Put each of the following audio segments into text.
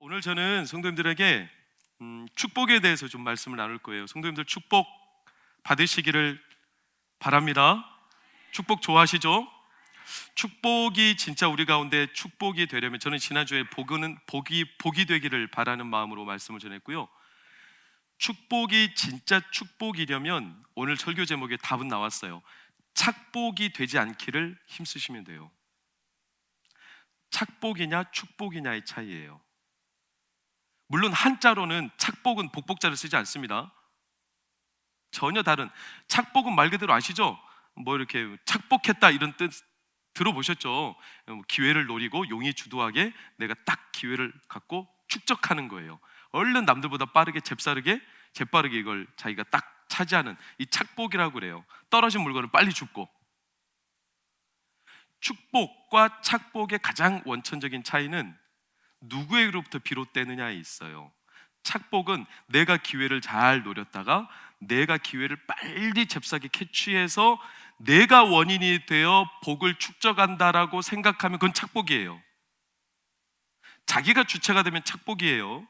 오늘 저는 성도님들에게 축복에 대해서 좀 말씀을 나눌 거예요. 성도님들 축복 받으시기를 바랍니다. 축복 좋아하시죠? 축복이 진짜 우리 가운데 축복이 되려면 저는 지난주에 복이 되기를 바라는 마음으로 말씀을 전했고요. 축복이 진짜 축복이려면 오늘 설교 제목에 답은 나왔어요. 착복이 되지 않기를 힘쓰시면 돼요. 착복이냐 축복이냐의 차이예요. 물론 한자로는 착복은 복복자를 쓰지 않습니다. 전혀 다른, 착복은 말 그대로 아시죠? 뭐 이렇게 착복했다 이런 뜻 들어보셨죠? 기회를 노리고 용이 주도하게 내가 딱 기회를 갖고 축적하는 거예요. 얼른 남들보다 빠르게 재빠르게 이걸 자기가 딱 차지하는 이 착복이라고 그래요. 떨어진 물건을 빨리 줍고. 축복과 착복의 가장 원천적인 차이는 누구에게로부터 비롯되느냐에 있어요. 착복은 내가 기회를 잘 노렸다가 내가 기회를 빨리 잽싸게 캐치해서 내가 원인이 되어 복을 축적한다라고 생각하면 그건 착복이에요. 자기가 주체가 되면 착복이에요.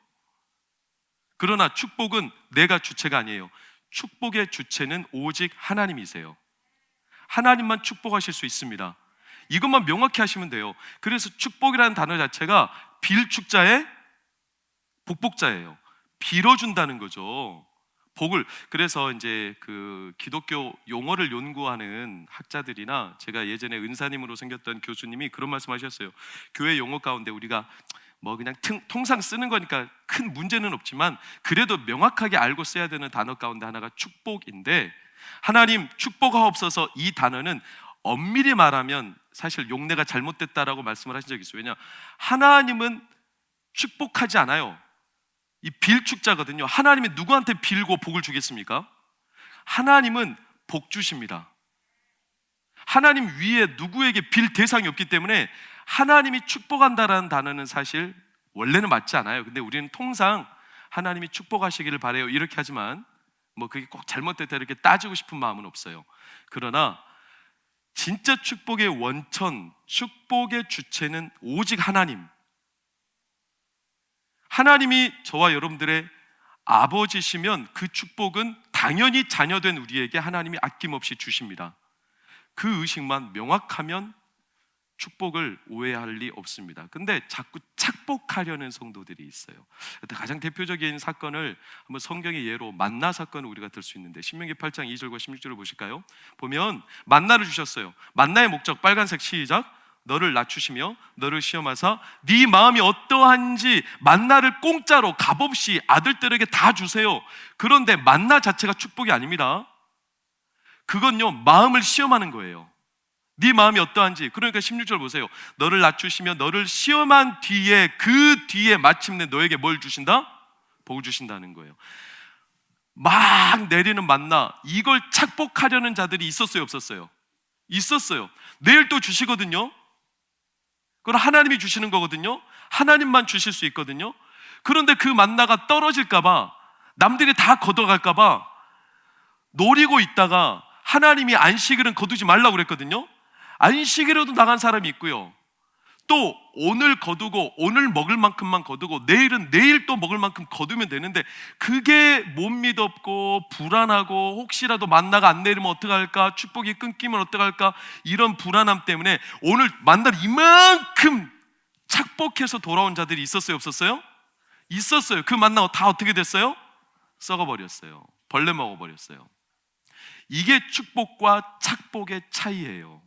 그러나 축복은 내가 주체가 아니에요. 축복의 주체는 오직 하나님이세요. 하나님만 축복하실 수 있습니다. 이것만 명확히 하시면 돼요. 그래서 축복이라는 단어 자체가 빌축자의 복복자예요. 빌어준다는 거죠. 복을. 그래서 이제 그 기독교 용어를 연구하는 학자들이나 제가 예전에 은사님으로 생겼던 교수님이 그런 말씀하셨어요. 교회 용어 가운데 우리가 뭐 그냥 통상 쓰는 거니까 큰 문제는 없지만 그래도 명확하게 알고 써야 되는 단어 가운데 하나가 축복인데, 하나님 축복하옵소서 이 단어는 엄밀히 말하면 사실 용례가 잘못됐다라고 말씀을 하신 적이 있어요. 왜냐? 하나님은 축복하지 않아요. 이 빌축자거든요. 하나님이 누구한테 빌고 복을 주겠습니까? 하나님은 복 주십니다. 하나님 위에 누구에게 빌 대상이 없기 때문에 하나님이 축복한다라는 단어는 사실 원래는 맞지 않아요. 근데 우리는 통상 하나님이 축복하시기를 바래요 이렇게 하지만 뭐 그게 꼭 잘못됐다 이렇게 따지고 싶은 마음은 없어요. 그러나 진짜 축복의 원천, 축복의 주체는 오직 하나님. 하나님이 저와 여러분들의 아버지시면 그 축복은 당연히 자녀된 우리에게 하나님이 아낌없이 주십니다. 그 의식만 명확하면 축복을 오해할 리 없습니다. 근데 자꾸 착복하려는 성도들이 있어요. 가장 대표적인 사건을 한번 성경의 예로 만나 사건을 우리가 들 수 있는데 신명기 8장 2절과 16절을 보실까요? 보면 만나를 주셨어요. 만나의 목적 빨간색 시작. 너를 낮추시며 너를 시험하사 네 마음이 어떠한지 만나를 공짜로 값없이 아들들에게 다 주세요. 그런데 만나 자체가 축복이 아닙니다. 그건요 마음을 시험하는 거예요. 네 마음이 어떠한지. 그러니까 16절 보세요. 너를 낮추시며 너를 시험한 뒤에 그 뒤에 마침내 너에게 뭘 주신다? 복을 주신다는 거예요. 막 내리는 만나, 이걸 착복하려는 자들이 있었어요 없었어요? 있었어요. 내일 또 주시거든요. 그건 하나님이 주시는 거거든요. 하나님만 주실 수 있거든요. 그런데 그 만나가 떨어질까봐, 남들이 다 걷어갈까봐 노리고 있다가 하나님이 안식일은 거두지 말라고 그랬거든요. 안식일에도 나간 사람이 있고요. 또 오늘 거두고 오늘 먹을 만큼만 거두고 내일은 내일 또 먹을 만큼 거두면 되는데 그게 못 믿었고 불안하고 혹시라도 만나가 안 내리면 어떡할까, 축복이 끊기면 어떡할까, 이런 불안함 때문에 오늘 만나를 이만큼 착복해서 돌아온 자들이 있었어요 없었어요? 있었어요. 그 만나가 다 어떻게 됐어요? 썩어버렸어요. 벌레 먹어버렸어요. 이게 축복과 착복의 차이예요.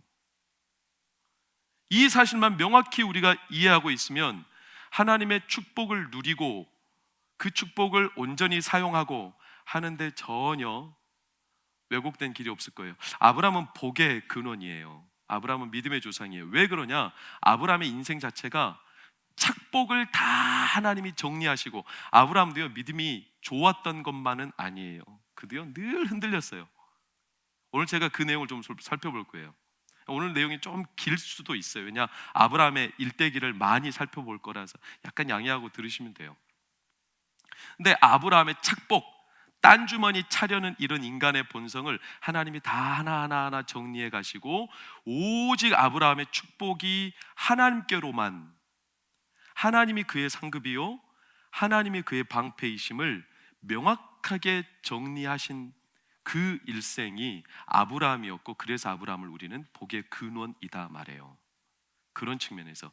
이 사실만 명확히 우리가 이해하고 있으면 하나님의 축복을 누리고 그 축복을 온전히 사용하고 하는데 전혀 왜곡된 길이 없을 거예요. 아브라함은 복의 근원이에요. 아브라함은 믿음의 조상이에요. 왜 그러냐? 아브라함의 인생 자체가 착복을 다 하나님이 정리하시고, 아브라함도요 믿음이 좋았던 것만은 아니에요. 그도요 늘 흔들렸어요. 오늘 제가 그 내용을 좀 살펴볼 거예요. 오늘 내용이 좀 길 수도 있어요. 왜냐? 아브라함의 일대기를 많이 살펴볼 거라서 약간 양해하고 들으시면 돼요. 근데 아브라함의 착복, 딴주머니 차려는 이런 인간의 본성을 하나님이 다 하나하나 정리해 가시고 오직 아브라함의 축복이 하나님께로만, 하나님이 그의 상급이요 하나님이 그의 방패이심을 명확하게 정리하신 그 일생이 아브라함이었고, 그래서 아브라함을 우리는 복의 근원이다 말해요. 그런 측면에서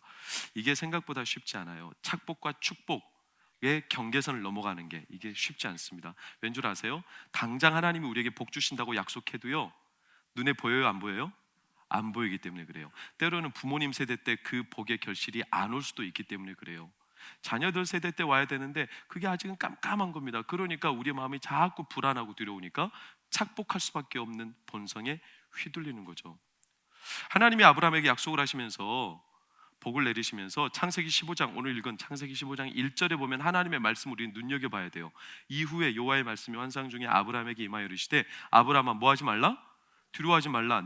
이게 생각보다 쉽지 않아요. 착복과 축복의 경계선을 넘어가는 게 이게 쉽지 않습니다. 왠 줄 아세요? 당장 하나님이 우리에게 복 주신다고 약속해도요, 눈에 보여요, 안 보여요? 안 보이기 때문에 그래요. 때로는 부모님 세대 때 그 복의 결실이 안 올 수도 있기 때문에 그래요. 자녀들 세대 때 와야 되는데 그게 아직은 깜깜한 겁니다. 그러니까 우리 마음이 자꾸 불안하고 두려우니까 착복할 수밖에 없는 본성에 휘둘리는 거죠. 하나님이 아브라함에게 약속을 하시면서 복을 내리시면서 창세기 15장, 오늘 읽은 창세기 15장 1절에 보면 하나님의 말씀을 우리는 눈여겨봐야 돼요. 이후에 여호와의 말씀이 환상 중에 아브라함에게 임하여 이르시되, 아브라함아 뭐 하지 말라? 두려워하지 말라.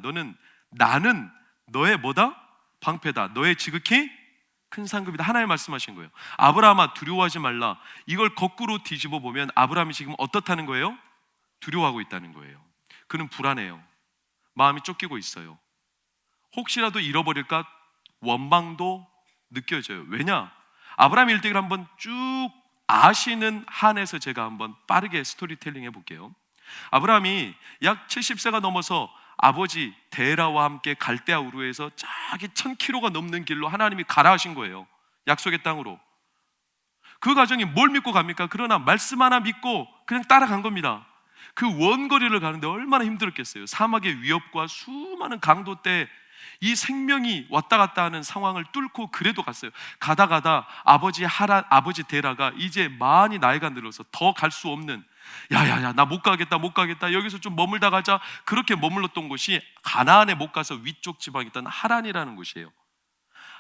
나는 너의 뭐다? 방패다. 너의 지극히 큰 상급이다. 하나님 말씀하신 거예요. 아브라함아 두려워하지 말라. 이걸 거꾸로 뒤집어 보면 아브라함이 지금 어떻다는 거예요? 두려워하고 있다는 거예요. 그는 불안해요. 마음이 쫓기고 있어요. 혹시라도 잃어버릴까 원망도 느껴져요. 왜냐? 아브라함 일대기를 한번 쭉 아시는 한에서 제가 한번 빠르게 스토리텔링 해볼게요. 아브라함이 약 70세가 넘어서 아버지 데라와 함께 갈대아 우르에서 저기 1000km가 넘는 길로 하나님이 가라 하신 거예요. 약속의 땅으로. 그 과정이 뭘 믿고 갑니까? 그러나 말씀 하나 믿고 그냥 따라간 겁니다. 그 원거리를 가는데 얼마나 힘들었겠어요. 사막의 위협과 수많은 강도 때 이 생명이 왔다 갔다 하는 상황을 뚫고 그래도 갔어요. 가다 아버지 데라가 이제 많이 나이가 들어서 더 갈 수 없는, 야야야 나 못 가겠다 여기서 좀 머물다 가자. 그렇게 머물렀던 곳이 가나안에 못 가서 위쪽 지방에 있던 하란이라는 곳이에요.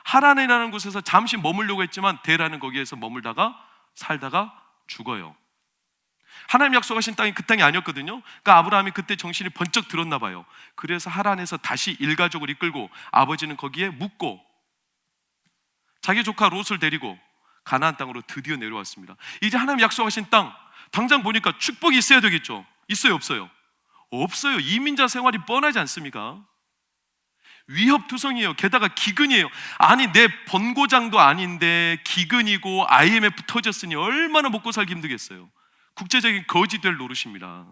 하란이라는 곳에서 잠시 머물려고 했지만 데라는 거기에서 머물다가 살다가 죽어요. 하나님 약속하신 땅이 그 땅이 아니었거든요. 그러니까 아브라함이 그때 정신이 번쩍 들었나 봐요. 그래서 하란에서 다시 일가족을 이끌고 아버지는 거기에 묵고 자기 조카 롯을 데리고 가나안 땅으로 드디어 내려왔습니다. 이제 하나님 약속하신 땅, 당장 보니까 축복이 있어야 되겠죠. 있어요, 없어요? 없어요. 이민자 생활이 뻔하지 않습니까? 위협투성이에요. 게다가 기근이에요. 아니 내 번고장도 아닌데 기근이고 IMF 터졌으니 얼마나 먹고 살기 힘들겠어요. 국제적인 거지 될 노릇입니다.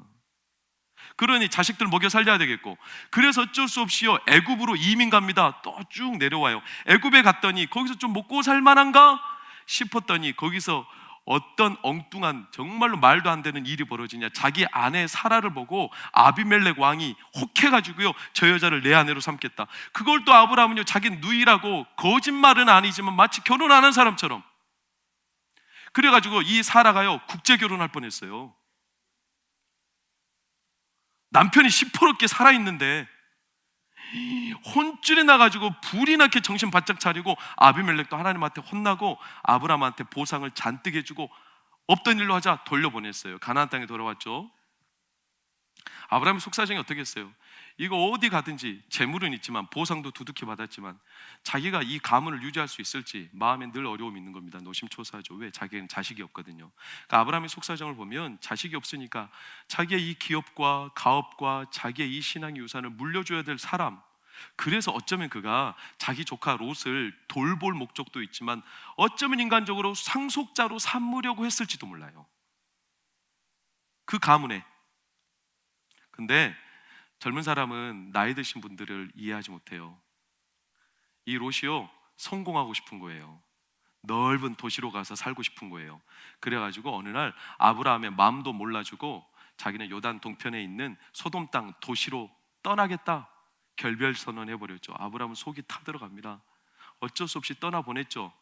그러니 자식들 먹여 살려야 되겠고, 그래서 어쩔 수 없이요 애굽으로 이민 갑니다. 또 쭉 내려와요. 애굽에 갔더니 거기서 좀 먹고 살만한가 싶었더니 거기서 어떤 엉뚱한 정말로 말도 안 되는 일이 벌어지냐. 자기 아내 사라를 보고 아비멜렉 왕이 혹해가지고요 저 여자를 내 아내로 삼겠다. 그걸 또 아브라함은요 자기 누이라고, 거짓말은 아니지만 마치 결혼 안 한 사람처럼, 그래가지고 이 사라가요 국제 결혼할 뻔했어요. 남편이 시퍼렇게 살아있는데 혼쭐이 나가지고 불이 나게 정신 바짝 차리고 아비멜렉도 하나님한테 혼나고 아브라함한테 보상을 잔뜩 해주고 없던 일로 하자 돌려보냈어요. 가나안 땅에 돌아왔죠. 아브라함의 속사정이 어떻겠어요? 이거 어디 가든지 재물은 있지만 보상도 두둑히 받았지만 자기가 이 가문을 유지할 수 있을지 마음에 늘 어려움이 있는 겁니다. 노심초사하죠. 왜? 자기는 자식이 없거든요. 그러니까 아브라함의 속사정을 보면 자식이 없으니까 자기의 이 기업과 가업과 자기의 이 신앙의 유산을 물려줘야 될 사람, 그래서 어쩌면 그가 자기 조카 롯을 돌볼 목적도 있지만 어쩌면 인간적으로 상속자로 삼으려고 했을지도 몰라요. 그 가문에. 근데 젊은 사람은 나이 드신 분들을 이해하지 못해요. 이 롯이요 성공하고 싶은 거예요. 넓은 도시로 가서 살고 싶은 거예요. 그래가지고 어느 날 아브라함의 마음도 몰라주고 자기는 요단 동편에 있는 소돔 땅 도시로 떠나겠다 결별 선언해버렸죠. 아브라함은 속이 타들어갑니다. 어쩔 수 없이 떠나보냈죠.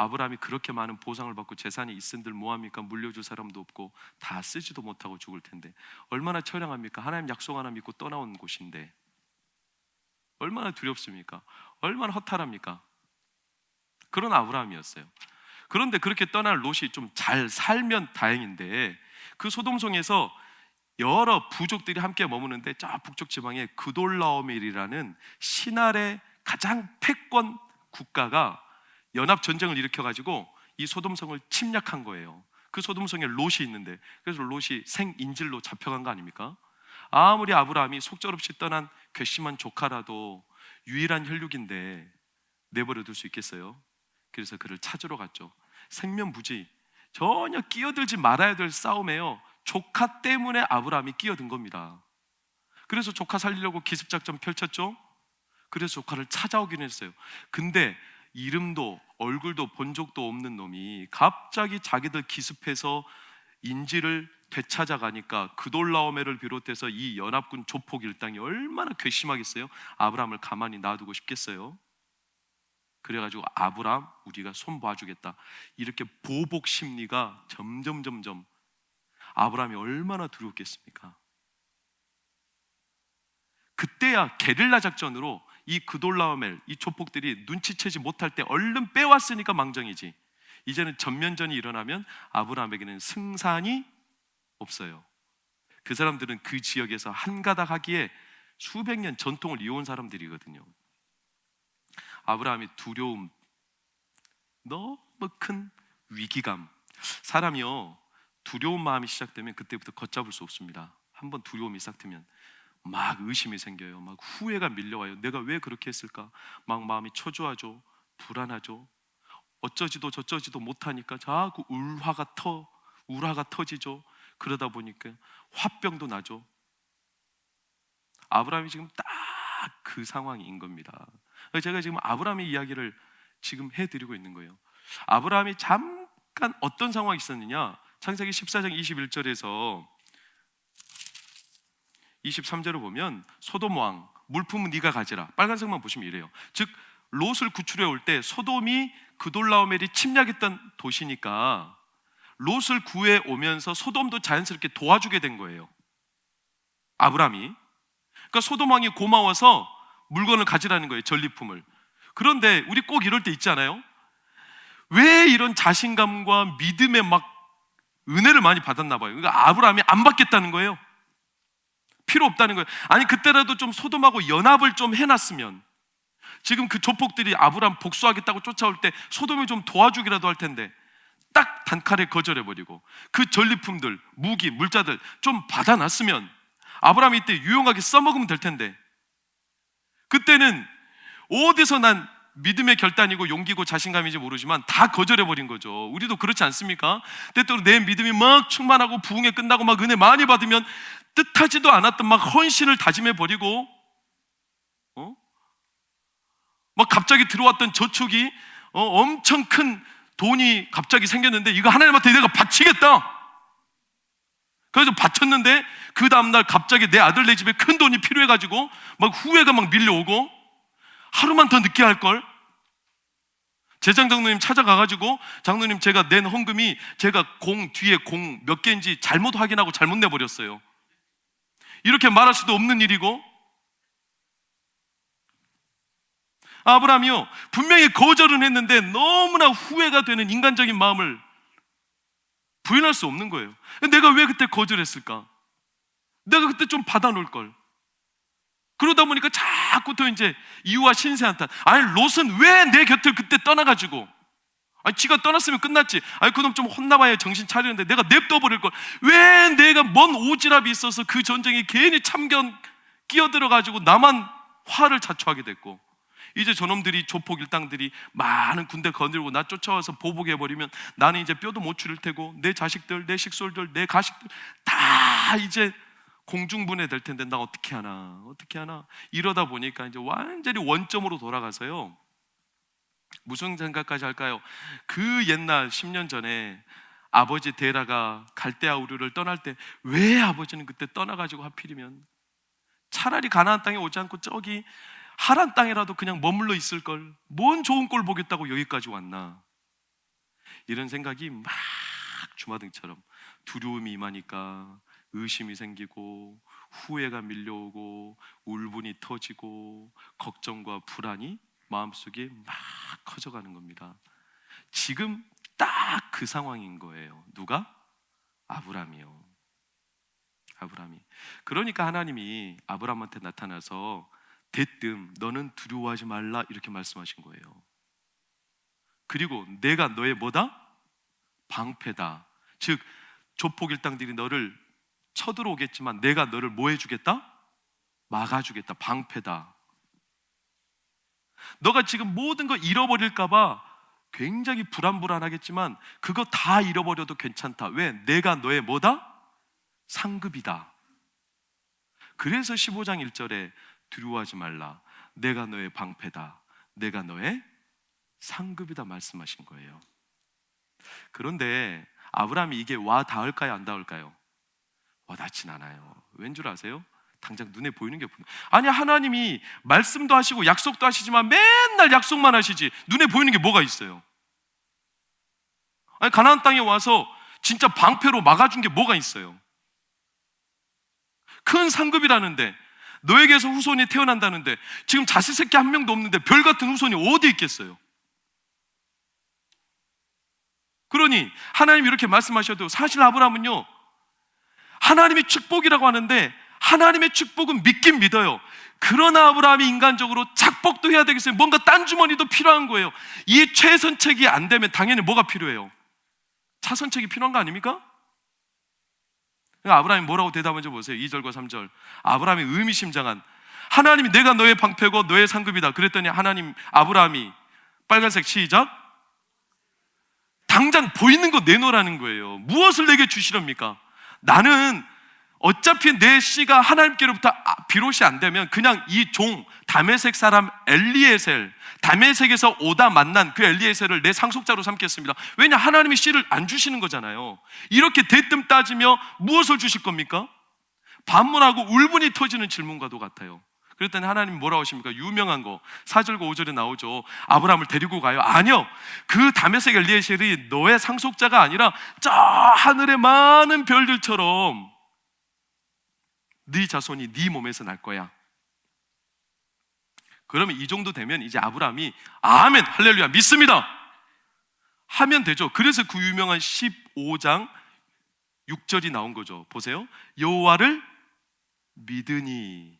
아브라함이 그렇게 많은 보상을 받고 재산이 있은들 뭐합니까? 물려줄 사람도 없고 다 쓰지도 못하고 죽을 텐데 얼마나 처량합니까? 하나님 약속 하나 믿고 떠나온 곳인데 얼마나 두렵습니까? 얼마나 허탈합니까? 그런 아브라함이었어요. 그런데 그렇게 떠날 롯이 좀 잘 살면 다행인데 그 소돔성에서 여러 부족들이 함께 머무는데 저 북쪽 지방에 그돌라오멜이라는 신할의 가장 패권 국가가 연합 전쟁을 일으켜가지고 이 소돔성을 침략한 거예요. 그 소돔성에 롯이 있는데, 그래서 롯이 생인질로 잡혀간 거 아닙니까? 아무리 아브라함이 속절없이 떠난 괘씸한 조카라도 유일한 혈육인데 내버려 둘 수 있겠어요? 그래서 그를 찾으러 갔죠. 생면부지 전혀 끼어들지 말아야 될 싸움에요, 조카 때문에 아브라함이 끼어든 겁니다. 그래서 조카 살리려고 기습작전 펼쳤죠. 그래서 조카를 찾아오긴 했어요. 근데 이름도 얼굴도 본 적도 없는 놈이 갑자기 자기들 기습해서 인지를 되찾아가니까 그돌라오메를 비롯해서 이 연합군 조폭 일당이 얼마나 괘씸하겠어요? 아브라함을 가만히 놔두고 싶겠어요? 그래가지고 아브라함 우리가 손 봐주겠다, 이렇게 보복 심리가 점점 아브라함이 얼마나 두려웠겠습니까? 그때야 게릴라 작전으로 이 그돌라오멜, 이 조폭들이 눈치채지 못할 때 얼른 빼왔으니까 망정이지, 이제는 전면전이 일어나면 아브라함에게는 승산이 없어요. 그 사람들은 그 지역에서 한가닥 하기에 수백 년 전통을 이어온 사람들이거든요. 아브라함이 두려움, 너무 큰 위기감, 사람이요 두려운 마음이 시작되면 그때부터 걷잡을 수 없습니다. 한번 두려움이 시작되면 막 의심이 생겨요. 막 후회가 밀려와요. 내가 왜 그렇게 했을까? 막 마음이 초조하죠. 불안하죠. 어쩌지도 저쩌지도 못하니까 자꾸 울화가 터지죠. 그러다 보니까 화병도 나죠. 아브라함이 지금 딱 그 상황인 겁니다. 제가 지금 아브라함의 이야기를 지금 해드리고 있는 거예요. 아브라함이 잠깐 어떤 상황이 있었느냐, 창세기 14장 21절에서 23절을 보면 소돔 왕 물품은 네가 가지라, 빨간색만 보시면 이래요. 즉 롯을 구출해 올 때 소돔이 그돌라오멜이 침략했던 도시니까 롯을 구해 오면서 소돔도 자연스럽게 도와주게 된 거예요, 아브라함이. 그러니까 소돔 왕이 고마워서 물건을 가지라는 거예요, 전리품을. 그런데 우리 꼭 이럴 때 있지 않아요? 왜 이런 자신감과 믿음의 막 은혜를 많이 받았나 봐요. 그러니까 아브라함이 안 받겠다는 거예요. 필요 없다는 거예요. 아니 그때라도 좀 소돔하고 연합을 좀 해놨으면, 지금 그 조폭들이 아브라함 복수하겠다고 쫓아올 때 소돔이 좀 도와주기라도 할 텐데 딱 단칼에 거절해버리고 그 전리품들, 무기, 물자들 좀 받아놨으면 아브라함이 이때 유용하게 써먹으면 될 텐데, 그때는 어디서 난 믿음의 결단이고 용기고 자신감인지 모르지만 다 거절해버린 거죠. 우리도 그렇지 않습니까? 때때로 내 믿음이 막 충만하고 부흥에 끝나고 막 은혜 많이 받으면 뜻하지도 않았던 막 헌신을 다짐해버리고, 막 갑자기 들어왔던 저축이 엄청 큰 돈이 갑자기 생겼는데 이거 하나님한테 내가 바치겠다, 그래서 바쳤는데 그 다음날 갑자기 내 아들 내 집에 큰 돈이 필요해가지고 막 후회가 막 밀려오고, 하루만 더 늦게 할걸, 재장 장로님 찾아가가지고 장로님 제가 낸 헌금이 제가 뒤에 공 몇 개인지 잘못 확인하고 잘못 내버렸어요. 이렇게 말할 수도 없는 일이고, 아브라함이요 분명히 거절은 했는데 너무나 후회가 되는 인간적인 마음을 부인할 수 없는 거예요. 내가 왜 그때 거절했을까? 내가 그때 좀 받아놓을 걸. 그러다 보니까 자꾸 또 이제 이유와 신세한탄. 아니 롯은 왜 내 곁을 그때 떠나가지고, 아니 지가 떠났으면 끝났지, 아니 그놈 좀 혼나봐야 정신 차리는데 내가 냅둬버릴 걸. 왜 내가 먼 오지랖이 있어서 그 전쟁에 괜히 참견 끼어들어가지고 나만 화를 자초하게 됐고, 이제 저놈들이 조폭 일당들이 많은 군대 거느리고 나 쫓아와서 보복해버리면 나는 이제 뼈도 못 추릴 테고 내 자식들, 내 식솔들, 내 가식들 다 이제 공중분해 될 텐데 나 어떻게 하나. 이러다 보니까 이제 완전히 원점으로 돌아가서요, 무슨 생각까지 할까요? 그 옛날 10년 전에 아버지 데라가 갈대아 우르를 떠날 때 왜 아버지는 그때 떠나가지고 하필이면 차라리 가나안 땅에 오지 않고 저기 하란 땅이라도 그냥 머물러 있을 걸, 뭔 좋은 꼴 보겠다고 여기까지 왔나, 이런 생각이 막 주마등처럼 두려움이 임하니까 의심이 생기고 후회가 밀려오고 울분이 터지고 걱정과 불안이 마음속에 막 커져가는 겁니다. 지금 딱 그 상황인 거예요. 누가? 아브라함이요. 아브라함이. 그러니까 하나님이 아브라함한테 나타나서 대뜸 너는 두려워하지 말라 이렇게 말씀하신 거예요. 그리고 내가 너의 뭐다? 방패다. 즉 조폭 일당들이 너를 쳐들어오겠지만 내가 너를 뭐 해주겠다? 막아주겠다. 방패다. 너가 지금 모든 거 잃어버릴까 봐 굉장히 불안하겠지만 그거 다 잃어버려도 괜찮다. 왜? 내가 너의 뭐다? 상급이다. 그래서 15장 1절에 두려워하지 말라. 내가 너의 방패다. 내가 너의 상급이다 말씀하신 거예요. 그런데 아브라함이 이게 와 닿을까요? 안 닿을까요? 와 닿진 않아요. 왠 줄 아세요? 당장 눈에 보이는 게 아니, 하나님이 말씀도 하시고 약속도 하시지만 맨날 약속만 하시지 눈에 보이는 게 뭐가 있어요? 아니, 가나안 땅에 와서 진짜 방패로 막아준 게 뭐가 있어요? 큰 상급이라는데, 너에게서 후손이 태어난다는데, 지금 자식 새끼 한 명도 없는데 별 같은 후손이 어디 있겠어요? 그러니 하나님이 이렇게 말씀하셔도 사실 아브라함은요, 하나님의 축복이라고 하는데 하나님의 축복은 믿긴 믿어요. 그러나 아브라함이 인간적으로 착복도 해야 되겠어요. 뭔가 딴 주머니도 필요한 거예요. 이 최선책이 안 되면 당연히 뭐가 필요해요? 차선책이 필요한 거 아닙니까? 아브라함이 뭐라고 대답한지 보세요. 2절과 3절. 아브라함이 의미심장한, 하나님이 내가 너의 방패고 너의 상급이다. 그랬더니 하나님, 아브라함이 빨간색 시작, 당장 보이는 거 내놓으라는 거예요. 무엇을 내게 주시렵니까? 나는 어차피 내 씨가 하나님께로부터 비롯이 안 되면 그냥 이 종 다메섹 사람 엘리에셀, 다메섹에서 오다 만난 그 엘리에셀을 내 상속자로 삼겠습니다. 왜냐? 하나님이 씨를 안 주시는 거잖아요. 이렇게 대뜸 따지며 무엇을 주실 겁니까? 반문하고 울분이 터지는 질문과도 같아요. 그랬더니 하나님 뭐라고 하십니까? 유명한 거 4절과 5절에 나오죠. 아브라함을 데리고 가요. 아니요, 그 다메섹 엘리에셀이 너의 상속자가 아니라 저 하늘의 많은 별들처럼 네 자손이 네 몸에서 날 거야. 그러면 이 정도 되면 이제 아브라함이 아멘, 할렐루야, 믿습니다 하면 되죠. 그래서 그 유명한 15장 6절이 나온 거죠. 보세요. 여호와를 믿으니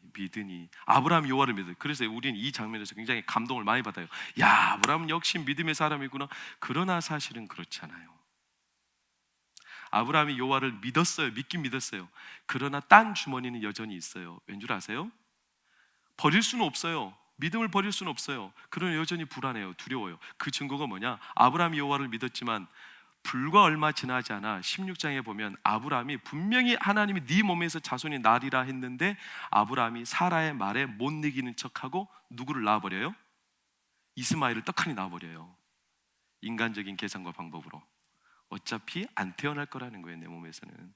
아브라함이 여호와를 믿어요. 그래서 우리는 이 장면에서 굉장히 감동을 많이 받아요. 야, 아브라함은 역시 믿음의 사람이구나. 그러나 사실은 그렇지 않아요. 아브라함이 여호와를 믿었어요. 믿긴 믿었어요. 그러나 딴 주머니는 여전히 있어요. 왠 줄 아세요? 버릴 수는 없어요. 믿음을 버릴 수는 없어요. 그러나 여전히 불안해요. 두려워요. 그 증거가 뭐냐? 아브라함이 여호와를 믿었지만 불과 얼마 지나지 않아 16장에 보면 아브라함이 분명히 하나님이 네 몸에서 자손이 나리라 했는데 아브라함이 사라의 말에 못 이기는 척하고 누구를 낳아버려요? 이스마엘을 떡하니 낳아버려요. 인간적인 계산과 방법으로. 어차피 안 태어날 거라는 거예요, 내 몸에서는.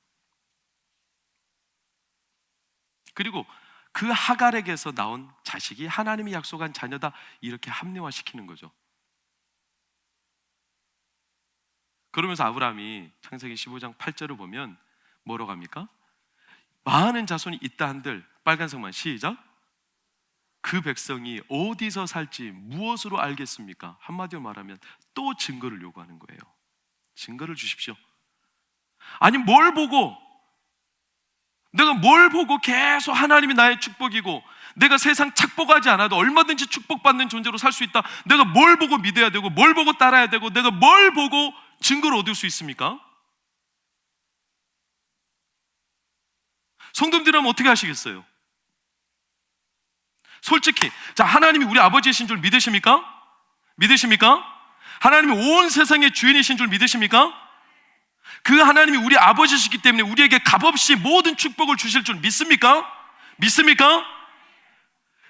그리고 그 하갈에게서 나온 자식이 하나님이 약속한 자녀다, 이렇게 합리화시키는 거죠. 그러면서 아브라함이 창세기 15장 8절을 보면 뭐라고 합니까? 많은 자손이 있다 한들, 빨간색만 시작, 그 백성이 어디서 살지 무엇으로 알겠습니까? 한마디로 말하면 또 증거를 요구하는 거예요. 증거를 주십시오. 아니, 내가 뭘 보고 계속 하나님이 나의 축복이고 내가 세상 착복하지 않아도 얼마든지 축복받는 존재로 살 수 있다, 내가 뭘 보고 믿어야 되고 뭘 보고 따라야 되고 내가 뭘 보고 증거를 얻을 수 있습니까? 성도님들은 어떻게 하시겠어요? 솔직히, 자, 하나님이 우리 아버지이신 줄 믿으십니까? 믿으십니까? 하나님이 온 세상의 주인이신 줄 믿으십니까? 그 하나님이 우리 아버지시기 때문에 우리에게 값없이 모든 축복을 주실 줄 믿습니까? 믿습니까?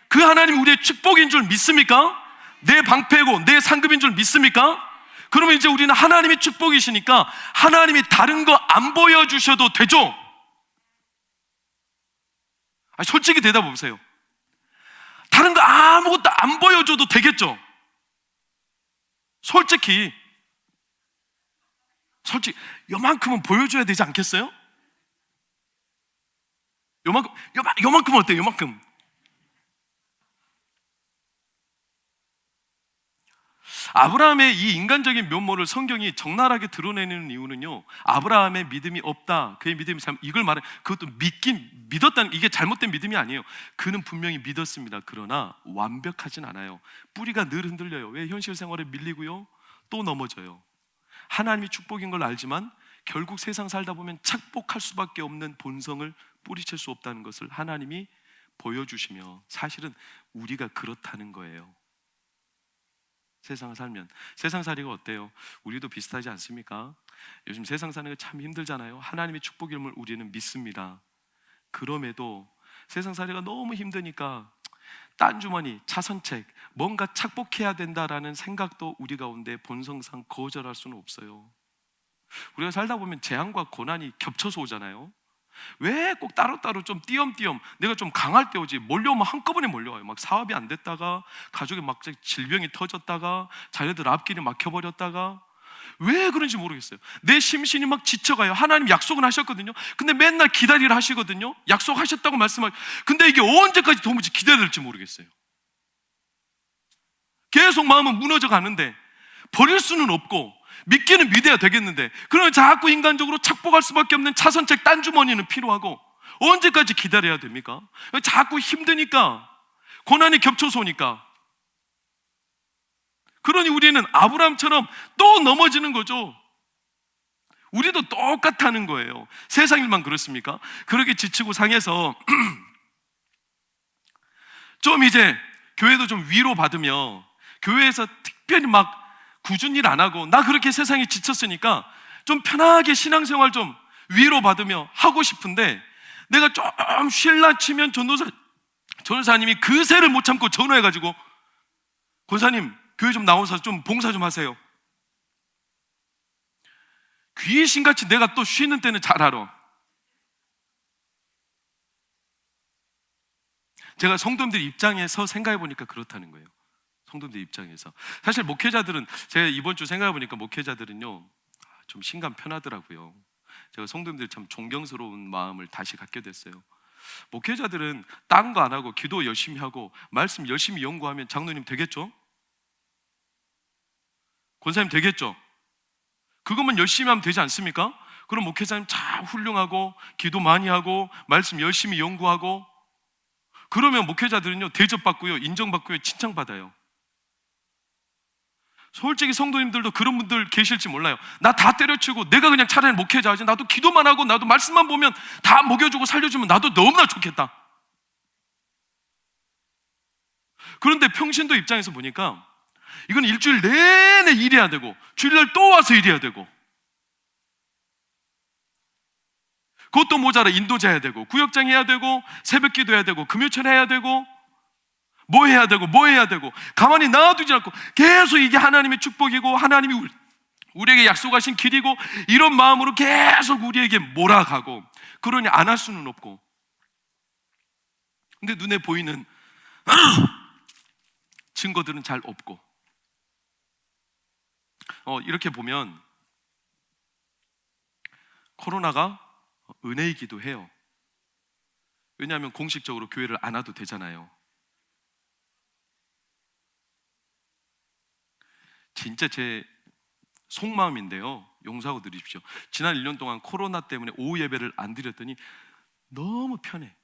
그 하나님이 우리의 축복인 줄 믿습니까? 내 방패고 내 상급인 줄 믿습니까? 그러면 이제 우리는 하나님의 축복이시니까 하나님이 다른 거 안 보여주셔도 되죠? 솔직히 대답해 보세요. 다른 거 아무것도 안 보여줘도 되겠죠? 솔직히 요만큼은 보여줘야 되지 않겠어요? 요만큼 어때요? 요만큼. 아브라함의 이 인간적인 면모를 성경이 적나라하게 드러내는 이유는요, 아브라함의 믿음이 없다, 그의 믿음이 이걸 말해, 그것도 믿었다는, 이게 잘못된 믿음이 아니에요. 그는 분명히 믿었습니다. 그러나 완벽하진 않아요. 뿌리가 늘 흔들려요. 왜? 현실 생활에 밀리고요, 또 넘어져요. 하나님이 축복인 걸 알지만 결국 세상 살다 보면 착복할 수밖에 없는 본성을 뿌리칠 수 없다는 것을 하나님이 보여주시며, 사실은 우리가 그렇다는 거예요. 세상을 살면. 세상살이가 어때요? 우리도 비슷하지 않습니까? 요즘 세상 사는 거 참 힘들잖아요. 하나님의 축복임을 우리는 믿습니다. 그럼에도 세상살이가 너무 힘드니까 딴 주머니, 차선책, 뭔가 착복해야 된다라는 생각도 우리 가운데 본성상 거절할 수는 없어요. 우리가 살다 보면 재앙과 고난이 겹쳐서 오잖아요. 왜 꼭 따로따로 좀 띄엄띄엄 내가 좀 강할 때 오지, 몰려오면 한꺼번에 몰려와요. 막 사업이 안 됐다가, 가족에 막 질병이 터졌다가, 자녀들 앞길이 막혀버렸다가. 왜 그런지 모르겠어요. 내 심신이 막 지쳐가요. 하나님 약속은 하셨거든요. 근데 맨날 기다리라 하시거든요. 약속하셨다고 말씀하고, 근데 이게 언제까지 도무지 기다려야 될지 모르겠어요. 계속 마음은 무너져 가는데 버릴 수는 없고, 믿기는 믿어야 되겠는데, 그러면 자꾸 인간적으로 착복할 수밖에 없는 차선책 딴주머니는 필요하고, 언제까지 기다려야 됩니까? 자꾸 힘드니까, 고난이 겹쳐서 오니까. 그러니 우리는 아브라함처럼 또 넘어지는 거죠. 우리도 똑같다는 거예요. 세상 일만 그렇습니까? 그렇게 지치고 상해서 좀 이제 교회도 좀 위로받으며, 교회에서 특별히 막 굳은 일 안 하고, 나 그렇게 세상에 지쳤으니까 좀 편하게 신앙생활 좀 위로받으며 하고 싶은데, 내가 좀 쉴라 치면 전도사님이 그새를 못 참고 전화해가지고, 권사님 교회 좀 나오셔서 좀 봉사 좀 하세요. 귀신같이 내가 또 쉬는 때는 잘 알아. 제가 성도님들 입장에서 생각해 보니까 그렇다는 거예요. 성도님들 입장에서. 사실 목회자들은, 제가 이번 주 생각해 보니까 목회자들은요 좀 신감 편하더라고요. 제가 성도님들 참 존경스러운 마음을 다시 갖게 됐어요. 목회자들은 딴 거 안 하고 기도 열심히 하고 말씀 열심히 연구하면 장로님 되겠죠? 권사님 되겠죠? 그것만 열심히 하면 되지 않습니까? 그럼 목회자님 참 훌륭하고 기도 많이 하고 말씀 열심히 연구하고, 그러면 목회자들은요 대접받고요, 인정받고요, 칭찬받아요. 솔직히 성도님들도 그런 분들 계실지 몰라요. 나 다 때려치고 내가 그냥 차라리 목회자 하지, 나도 기도만 하고 나도 말씀만 보면 다 먹여주고 살려주면 나도 너무나 좋겠다. 그런데 평신도 입장에서 보니까 이건 일주일 내내 일해야 되고, 주일날 또 와서 일해야 되고, 그것도 모자라 인도자 해야 되고, 구역장 해야 되고, 새벽기도 해야 되고, 금요철 해야 되고, 뭐 해야 되고 뭐 해야 되고, 가만히 놔두지 않고 계속 이게 하나님의 축복이고 하나님이 우리에게 약속하신 길이고, 이런 마음으로 계속 우리에게 몰아가고, 그러니 안 할 수는 없고. 근데 눈에 보이는 증거들은 잘 없고, 이렇게 보면 코로나가 은혜이기도 해요. 왜냐하면 공식적으로 교회를 안 와도 되잖아요. 진짜 제 속마음인데요, 용서하고 드리십시오. 지난 1년 동안 코로나 때문에 오후 예배를 안 드렸더니 너무 편해.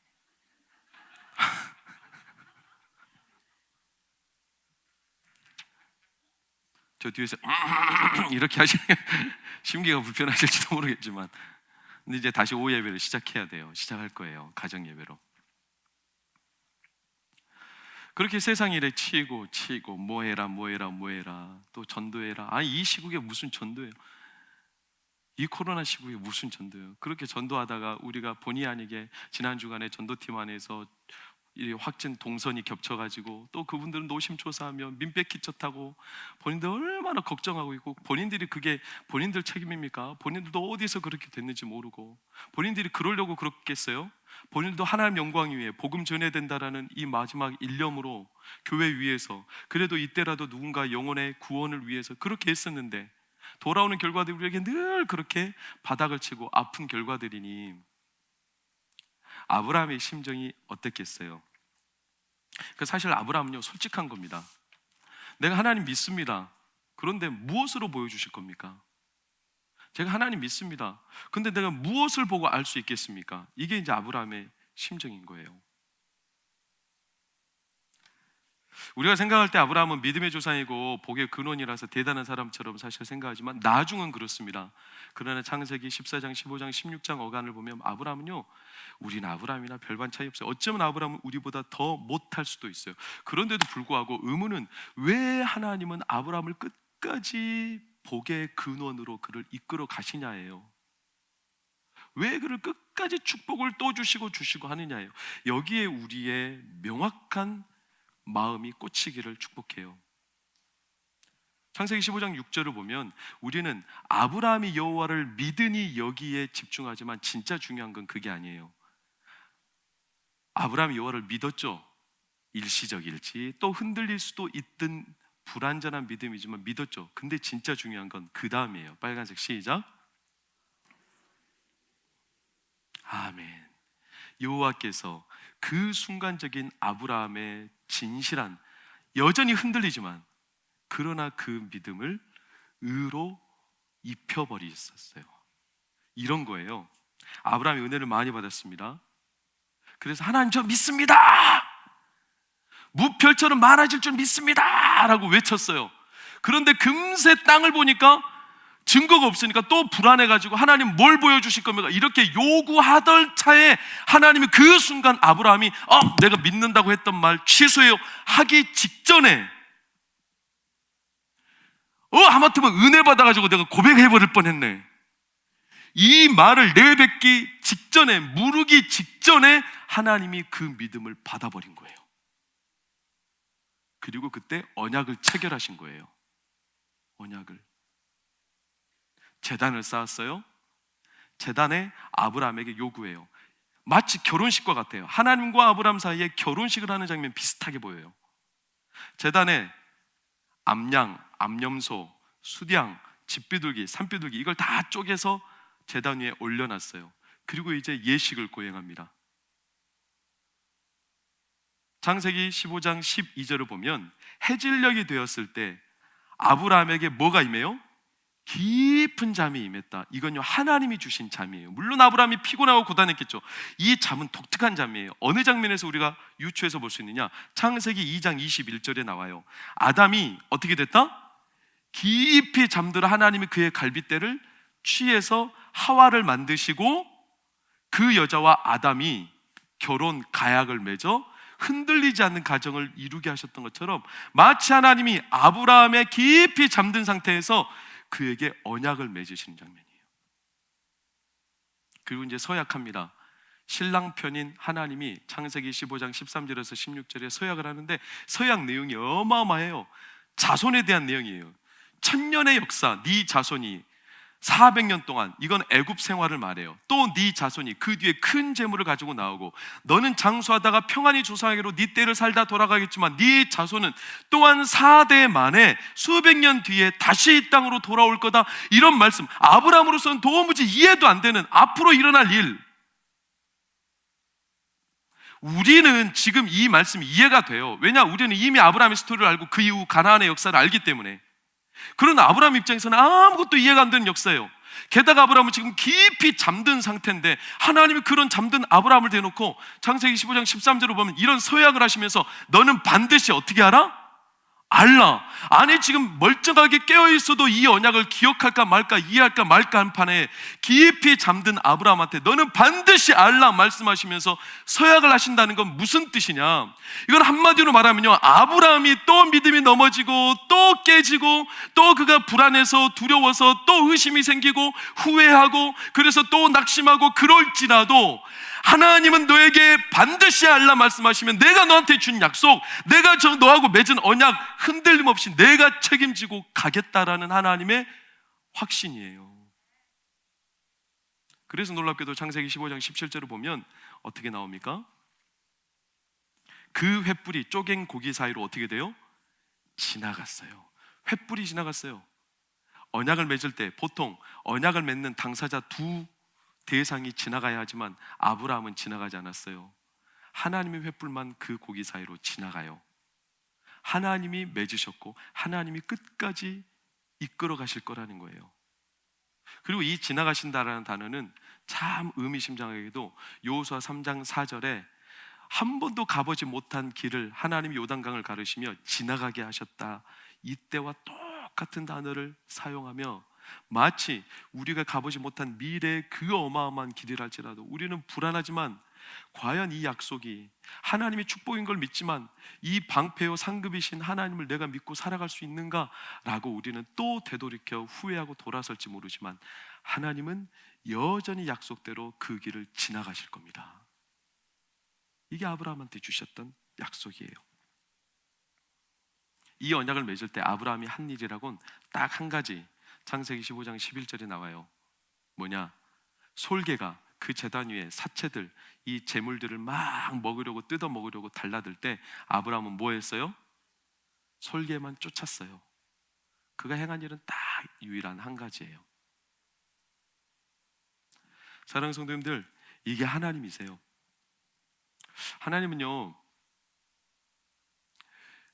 저 뒤에서 이렇게 하시면 심기가 불편하실지도 모르겠지만, 근데 이제 다시 오후 예배를 시작해야 돼요. 시작할 거예요, 가정 예배로. 그렇게 세상 일에 치이고 뭐 해라 또 전도해라. 아니 이 시국에 무슨 전도예요? 이 코로나 시국에 무슨 전도예요? 그렇게 전도하다가 우리가 본의 아니게 지난 주간에 전도팀 안에서 이 확진 동선이 겹쳐가지고, 또 그분들은 노심초사하며 민폐끼쳤다고 본인들 얼마나 걱정하고 있고, 본인들이 그게 본인들 책임입니까? 본인들도 어디서 그렇게 됐는지 모르고, 본인들이 그러려고 그렇겠어요? 본인도 하나님 영광 위에 복음 전해야 된다라는 이 마지막 일념으로 교회 위에서 그래도 이때라도 누군가 영혼의 구원을 위해서 그렇게 했었는데, 돌아오는 결과들이 우리에게 늘 그렇게 바닥을 치고 아픈 결과들이니 아브라함의 심정이 어땠겠어요? 사실 아브라함은요 솔직한 겁니다. 내가 하나님 믿습니다. 그런데 무엇으로 보여주실 겁니까? 제가 하나님 믿습니다. 근데 내가 무엇을 보고 알 수 있겠습니까? 이게 이제 아브라함의 심정인 거예요. 우리가 생각할 때 아브라함은 믿음의 조상이고 복의 근원이라서 대단한 사람처럼 사실 생각하지만 나중은 그렇습니다. 그러나 창세기 14장, 15장, 16장 어간을 보면 아브라함은요, 우리는 아브라함이나 별반 차이 없어요. 어쩌면 아브라함은 우리보다 더 못할 수도 있어요. 그런데도 불구하고 의문은 왜 하나님은 아브라함을 끝까지 복의 근원으로 그를 이끌어 가시냐예요. 왜 그를 끝까지 축복을 또 주시고 하느냐예요. 여기에 우리의 명확한 마음이 꽂히기를 축복해요. 창세기 15장 6절을 보면 우리는 아브라함이 여호와를 믿으니 여기에 집중하지만 진짜 중요한 건 그게 아니에요. 아브라함이 여호와를 믿었죠. 일시적일지 또 흔들릴 수도 있던 불완전한 믿음이지만 믿었죠. 근데 진짜 중요한 건 그 다음이에요. 빨간색 시작. 아멘. 여호와께서 그 순간적인 아브라함의 진실한, 여전히 흔들리지만 그러나 그 믿음을 의로 입혀버리셨어요. 이런 거예요. 아브라함이 은혜를 많이 받았습니다. 그래서 하나님 저 믿습니다, 무별처럼 많아질 줄 믿습니다 라고 외쳤어요. 그런데 금세 땅을 보니까 증거가 없으니까 또 불안해가지고 하나님 뭘 보여주실 겁니까? 이렇게 요구하던 차에 하나님이 그 순간 아브라함이 내가 믿는다고 했던 말 취소해요 하기 직전에 하마터면 은혜 받아가지고 내가 고백해버릴 뻔했네, 이 말을 내뱉기 직전에, 무르기 직전에 하나님이 그 믿음을 받아버린 거예요. 그리고 그때 언약을 체결하신 거예요. 언약을. 제단을 쌓았어요. 제단에 아브라함에게 요구해요. 마치 결혼식과 같아요. 하나님과 아브라함 사이에 결혼식을 하는 장면 비슷하게 보여요. 제단에 암양, 암염소, 수양, 집비둘기, 산비둘기 이걸 다 쪼개서 제단 위에 올려놨어요. 그리고 이제 예식을 거행합니다. 창세기 15장 12절을 보면 해질녘이 되었을 때 아브라함에게 뭐가 임해요? 깊은 잠이 임했다. 이건요 하나님이 주신 잠이에요. 물론 아브라함이 피곤하고 고단했겠죠. 이 잠은 독특한 잠이에요. 어느 장면에서 우리가 유추해서 볼 수 있느냐? 창세기 2장 21절에 나와요. 아담이 어떻게 됐다? 깊이 잠들어 하나님이 그의 갈빗대를 취해서 하와를 만드시고 그 여자와 아담이 결혼 가약을 맺어 흔들리지 않는 가정을 이루게 하셨던 것처럼 마치 하나님이 아브라함의 깊이 잠든 상태에서 그에게 언약을 맺으시는 장면이에요. 그리고 이제 서약합니다. 신랑 편인 하나님이 창세기 15장 13절에서 16절에 서약을 하는데 서약 내용이 어마어마해요. 자손에 대한 내용이에요. 천년의 역사, 네 자손이 400년 동안, 이건 애굽 생활을 말해요. 또 네 자손이 그 뒤에 큰 재물을 가지고 나오고 너는 장수하다가 평안히 조상에게로 네 때를 살다 돌아가겠지만 네 자손은 또한 4대 만에 수백 년 뒤에 다시 이 땅으로 돌아올 거다. 이런 말씀, 아브라함으로서는 도무지 이해도 안 되는 앞으로 일어날 일. 우리는 지금 이 말씀이 이해가 돼요. 왜냐? 우리는 이미 아브라함의 스토리를 알고 그 이후 가나안의 역사를 알기 때문에. 그러나 아브라함 입장에서는 아무것도 이해가 안 되는 역사예요. 게다가 아브라함은 지금 깊이 잠든 상태인데 하나님이 그런 잠든 아브라함을 대놓고 창세기 15장 13절을 보면 이런 서약을 하시면서 너는 반드시 어떻게 하라? 알라. 아니 지금 멀쩡하게 깨어있어도 이 언약을 기억할까 말까, 이해할까 말까 한 판에 깊이 잠든 아브라함한테 너는 반드시 알라 말씀하시면서 서약을 하신다는 건 무슨 뜻이냐? 이건 한마디로 말하면요, 아브라함이 또 믿음이 넘어지고 또 깨지고 또 그가 불안해서 두려워서 또 의심이 생기고 후회하고 그래서 또 낙심하고 그럴지라도 하나님은 너에게 반드시 알라 말씀하시면 내가 너한테 준 약속, 내가 너하고 맺은 언약 흔들림 없이 내가 책임지고 가겠다라는 하나님의 확신이에요. 그래서 놀랍게도 창세기 15장 17절을 보면 어떻게 나옵니까? 그 횃불이 쪼갠 고기 사이로 어떻게 돼요? 지나갔어요. 횃불이 지나갔어요. 언약을 맺을 때 보통 언약을 맺는 당사자 두 대상이 지나가야 하지만 아브라함은 지나가지 않았어요. 하나님의 횃불만 그 고기 사이로 지나가요. 하나님이 맺으셨고 하나님이 끝까지 이끌어 가실 거라는 거예요. 그리고 이 지나가신다라는 단어는 참 의미심장하게도 여호수아 3장 4절에 한 번도 가보지 못한 길을 하나님이 요단강을 가르시며 지나가게 하셨다. 이때와 똑같은 단어를 사용하며 마치 우리가 가보지 못한 미래의 그 어마어마한 길이랄지라도 우리는 불안하지만 과연 이 약속이 하나님의 축복인 걸 믿지만 이 방패요 상급이신 하나님을 내가 믿고 살아갈 수 있는가라고 우리는 또 되돌이켜 후회하고 돌아설지 모르지만 하나님은 여전히 약속대로 그 길을 지나가실 겁니다. 이게 아브라함한테 주셨던 약속이에요. 이 언약을 맺을 때 아브라함이 한 일이라고는 딱 한 가지, 창세기 15장 11절에 나와요. 뭐냐? 솔개가 그 제단 위에 사체들, 이 재물들을 막 먹으려고 뜯어 먹으려고 달라들 때 아브라함은 뭐 했어요? 솔개만 쫓았어요. 그가 행한 일은 딱 유일한 한 가지예요. 사랑하는 성도님들, 이게 하나님이세요. 하나님은요,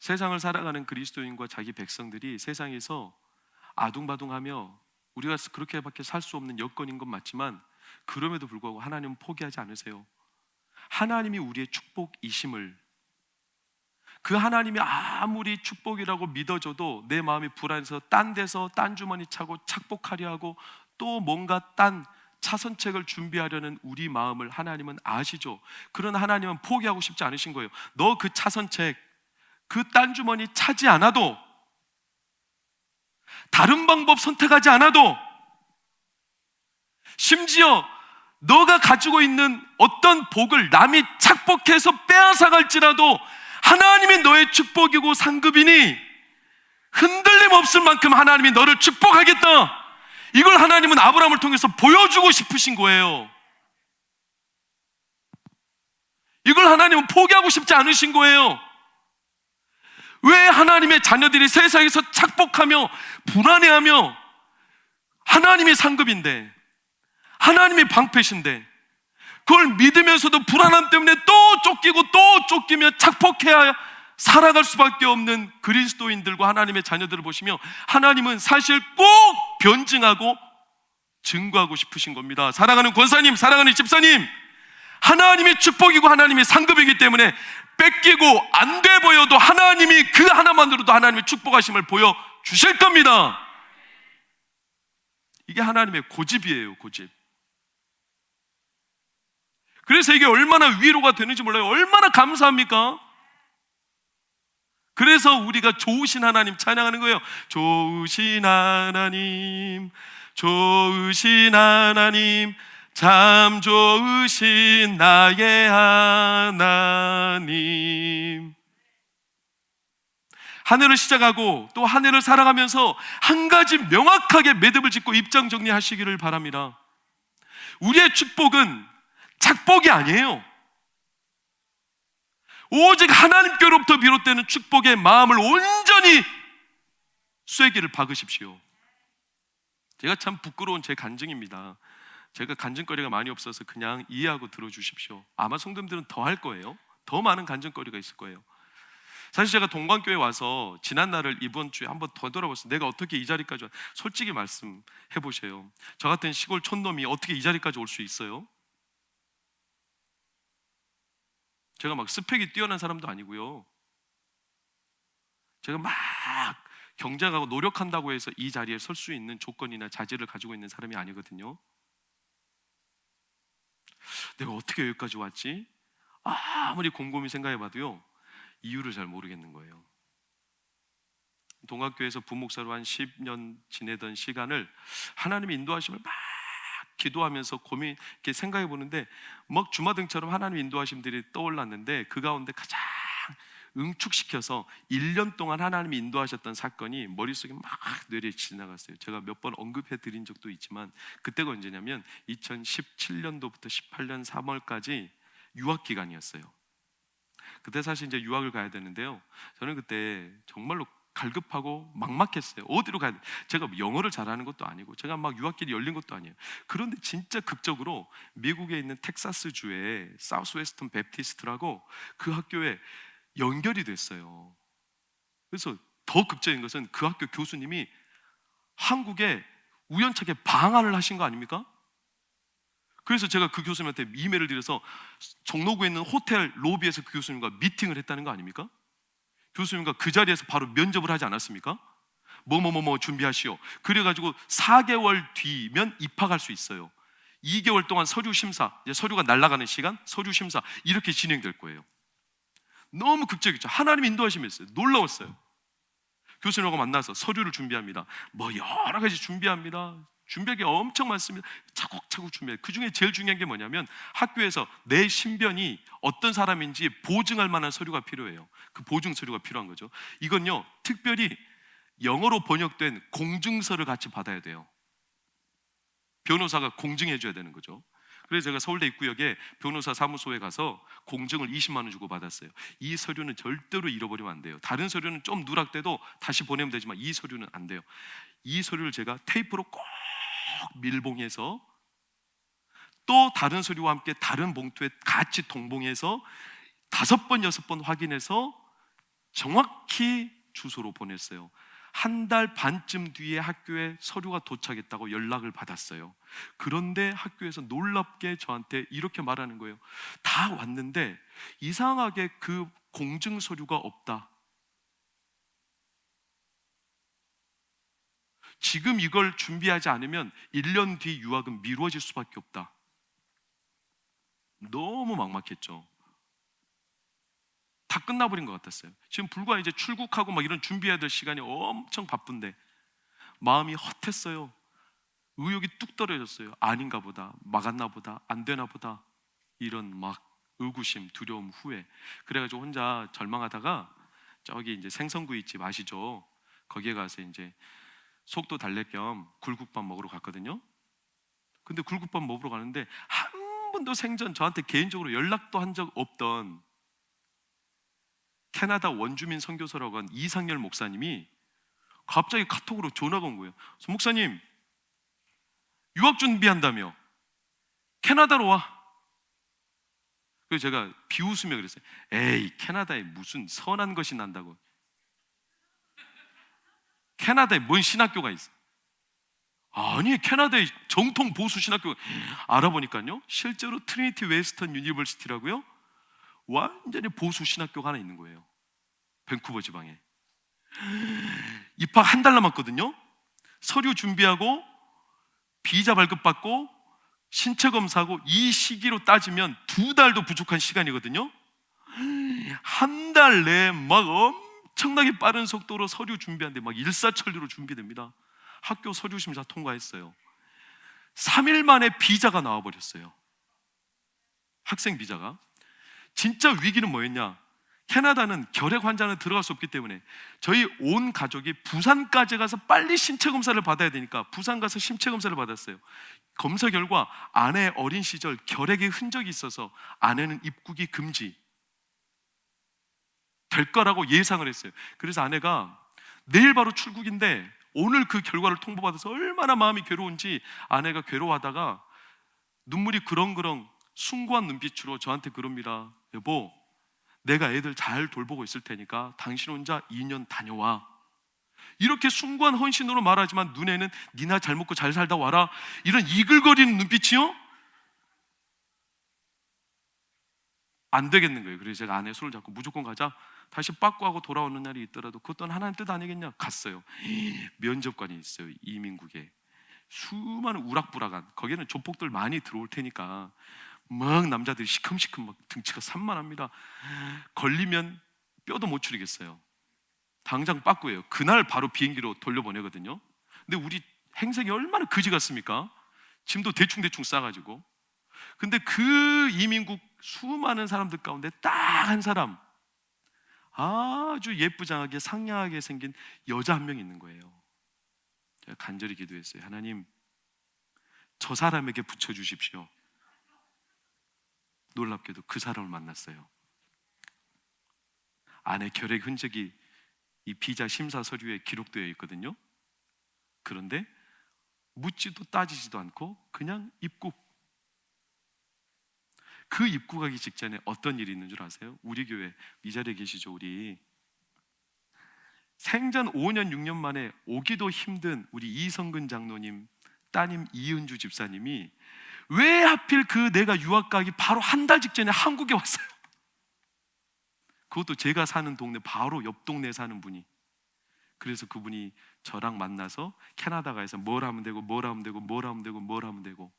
세상을 살아가는 그리스도인과 자기 백성들이 세상에서 아둥바둥하며 우리가 그렇게밖에 살 수 없는 여건인 건 맞지만 그럼에도 불구하고 하나님은 포기하지 않으세요. 하나님이 우리의 축복이심을, 그 하나님이 아무리 축복이라고 믿어줘도 내 마음이 불안해서 딴 데서 딴 주머니 차고 착복하려 하고 또 뭔가 딴 차선책을 준비하려는 우리 마음을 하나님은 아시죠. 그러나 하나님은 포기하고 싶지 않으신 거예요. 너 그 차선책, 그 딴 주머니 차지 않아도, 다른 방법 선택하지 않아도, 심지어 너가 가지고 있는 어떤 복을 남이 착복해서 빼앗아갈지라도 하나님이 너의 축복이고 상급이니 흔들림 없을 만큼 하나님이 너를 축복하겠다. 이걸 하나님은 아브라함을 통해서 보여주고 싶으신 거예요. 이걸 하나님은 포기하고 싶지 않으신 거예요. 왜 하나님의 자녀들이 세상에서 착복하며 불안해하며, 하나님이 상급인데, 하나님이 방패신데 그걸 믿으면서도 불안함 때문에 또 쫓기고 또 쫓기며 착복해야 살아갈 수밖에 없는 그리스도인들과 하나님의 자녀들을 보시며 하나님은 사실 꼭 변증하고 증거하고 싶으신 겁니다. 사랑하는 권사님, 사랑하는 집사님, 하나님의 축복이고 하나님의 상급이기 때문에 뺏기고 안 돼 보여도 하나님이 그 하나만으로도 하나님의 축복하심을 보여주실 겁니다. 이게 하나님의 고집이에요, 고집. 그래서 이게 얼마나 위로가 되는지 몰라요. 얼마나 감사합니까? 그래서 우리가 좋으신 하나님 찬양하는 거예요. 좋으신 하나님, 좋으신 하나님, 참 좋으신 나의 하나님. 한 해를 시작하고 또 한 해를 살아가면서 한 가지 명확하게 매듭을 짓고 입장 정리하시기를 바랍니다. 우리의 축복은 착복이 아니에요. 오직 하나님께로부터 비롯되는 축복의 마음을 온전히 쐐기를 박으십시오. 제가 참 부끄러운 제 간증입니다. 제가 간증거리가 많이 없어서 그냥 이해하고 들어주십시오. 아마 성도님들은 더 할 거예요. 더 많은 간증거리가 있을 거예요. 사실 제가 동관교회 와서 지난 날을 이번 주에 한번 더 돌아봤어요. 내가 어떻게 이 자리까지 솔직히 말씀해 보세요. 저 같은 시골 촌놈이 어떻게 이 자리까지 올 수 있어요? 제가 막 스펙이 뛰어난 사람도 아니고요. 제가 막 경쟁하고 노력한다고 해서 이 자리에 설 수 있는 조건이나 자질을 가지고 있는 사람이 아니거든요. 내가 어떻게 여기까지 왔지? 아무리 곰곰이 생각해봐도요, 이유를 잘 모르겠는 거예요. 동학교에서 부목사로 한 10년 지내던 시간을 하나님의 인도하심을 막 기도하면서 고민 이렇게 생각해 보는데 막 주마등처럼 하나님의 인도하심들이 떠올랐는데 그 가운데 가장 응축시켜서 1년 동안 하나님이 인도하셨던 사건이 머릿속에 막 뇌리에 지나갔어요. 제가 몇 번 언급해 드린 적도 있지만 그때가 언제냐면 2017년도부터 18년 3월까지 유학 기간이었어요. 그때 사실 이제 유학을 가야 되는데요, 저는 그때 정말로 갈급하고 막막했어요. 어디로 가야 돼? 제가 영어를 잘하는 것도 아니고 제가 막 유학길이 열린 것도 아니에요. 그런데 진짜 극적으로 미국에 있는 텍사스주의 사우스웨스턴 베프티스트라고 그 학교에 연결이 됐어요. 그래서 더 극적인 것은 그 학교 교수님이 한국에 우연찮게 방한을 하신 거 아닙니까? 그래서 제가 그 교수님한테 이메일을 드려서 종로구에 있는 호텔 로비에서 그 교수님과 미팅을 했다는 거 아닙니까? 교수님과 그 자리에서 바로 면접을 하지 않았습니까? 뭐뭐뭐뭐 준비하시오. 그래가지고 4개월 뒤면 입학할 수 있어요. 2개월 동안 서류 심사, 이제 서류가 날아가는 시간, 서류 심사 이렇게 진행될 거예요. 너무 극적이죠. 하나님 인도하시면서 놀라웠어요. 교수님하고 만나서 서류를 준비합니다. 뭐 여러 가지 준비합니다. 준비할 게 엄청 많습니다. 차곡차곡 준비해요. 그 중에 제일 중요한 게 뭐냐면 학교에서 내 신변이 어떤 사람인지 보증할 만한 서류가 필요해요. 그 보증 서류가 필요한 거죠. 이건요, 특별히 영어로 번역된 공증서를 같이 받아야 돼요. 변호사가 공증해 줘야 되는 거죠. 그래서 제가 서울대 입구역에 변호사 사무소에 가서 공증을 20만 원 주고 받았어요. 이 서류는 절대로 잃어버리면 안 돼요. 다른 서류는 좀 누락돼도 다시 보내면 되지만 이 서류는 안 돼요. 이 서류를 제가 테이프로 꼭 밀봉해서 또 다른 서류와 함께 다른 봉투에 같이 동봉해서 5번, 6번 확인해서 정확히 주소로 보냈어요. 1달 반쯤 뒤에 학교에 서류가 도착했다고 연락을 받았어요. 그런데 학교에서 놀랍게 저한테 이렇게 말하는 거예요. 다 왔는데 이상하게 그 공증 서류가 없다. 지금 이걸 준비하지 않으면 1년 뒤 유학은 미뤄질 수밖에 없다. 너무 막막했죠. 다 끝나버린 것 같았어요. 지금 불과 이제 출국하고 막 이런 준비해야 될 시간이 엄청 바쁜데 마음이 헛했어요. 의욕이 뚝 떨어졌어요. 아닌가 보다, 막았나 보다, 안 되나 보다, 이런 막 의구심, 두려움, 후회. 그래가지고 혼자 절망하다가 저기 이제 생선구이집 아시죠? 거기에 가서 이제 속도 달랠 겸 굴국밥 먹으러 갔거든요. 근데 굴국밥 먹으러 가는데 한 번도 생전 저한테 개인적으로 연락도 한 적 없던 캐나다 원주민 선교사라고 한 이상열 목사님이 갑자기 카톡으로 전화가 온 거예요. 목사님, 유학 준비한다며 캐나다로 와. 그래서 제가 비웃으며 그랬어요. 에이, 캐나다에 무슨 선한 것이 난다고. 캐나다에 뭔 신학교가 있어? 아니, 캐나다의 정통 보수 신학교. 알아보니까요, 실제로 트리니티 웨스턴 유니버시티라고요, 완전히 보수 신학교가 하나 있는 거예요. 밴쿠버 지방에. 입학 1달 남았거든요. 서류 준비하고 비자 발급받고 신체 검사하고 이 시기로 따지면 2달도 부족한 시간이거든요. 1달 내에 막 엄청나게 빠른 속도로 서류 준비하는데 막 일사천리로 준비됩니다. 학교 서류 심사 통과했어요. 3일 만에 비자가 나와버렸어요. 학생 비자가. 진짜 위기는 뭐였냐? 캐나다는 결핵 환자는 들어갈 수 없기 때문에 저희 온 가족이 부산까지 가서 빨리 신체 검사를 받아야 되니까 부산 가서 신체 검사를 받았어요. 검사 결과 아내 어린 시절 결핵의 흔적이 있어서 아내는 입국이 금지 될 거라고 예상을 했어요. 그래서 아내가 내일 바로 출국인데 오늘 그 결과를 통보받아서 얼마나 마음이 괴로운지 아내가 괴로워하다가 눈물이 그렁그렁 숭고한 눈빛으로 저한테 그럽니다. 여보, 내가 애들 잘 돌보고 있을 테니까 당신 혼자 2년 다녀와. 이렇게 숭고한 헌신으로 말하지만 눈에는 니나 잘 먹고 잘 살다 와라, 이런 이글거리는 눈빛이요? 안 되겠는 거예요. 그래서 제가 아내 손을 잡고 무조건 가자. 다시 빠꾸하고 돌아오는 날이 있더라도 그것도 하나님 뜻 아니겠냐? 갔어요. 면접관이 있어요. 이민국에 수많은 우락부락한, 거기는 조폭들 많이 들어올 테니까 막 남자들이 시큼시큼 막 등치가 산만합니다. 걸리면 뼈도 못 추리겠어요. 당장 빠꾸예요. 그날 바로 비행기로 돌려보내거든요. 근데 우리 행색이 얼마나 그지 같습니까? 짐도 대충대충 싸가지고. 근데 그 이민국 수많은 사람들 가운데 딱 한 사람, 아주 예쁘장하게 상냥하게 생긴 여자 한 명 있는 거예요. 제가 간절히 기도했어요. 하나님, 저 사람에게 붙여주십시오. 놀랍게도 그 사람을 만났어요. 아내 결핵 흔적이 이 비자 심사 서류에 기록되어 있거든요. 그런데 묻지도 따지지도 않고 그냥 입국. 그 입국하기 직전에 어떤 일이 있는 줄 아세요? 우리 교회 이 자리에 계시죠? 우리 생전 5년 6년 만에 오기도 힘든 우리 이성근 장로님 따님 이은주 집사님이 왜 하필 그 내가 유학 가기 바로 한 달 직전에 한국에 왔어요. 그것도 제가 사는 동네 바로 옆 동네에 사는 분이. 그래서 그분이 저랑 만나서 캐나다가에서 뭘 하면 되고 뭘 하면 되고 뭘 하면 되고 뭘 하면 되고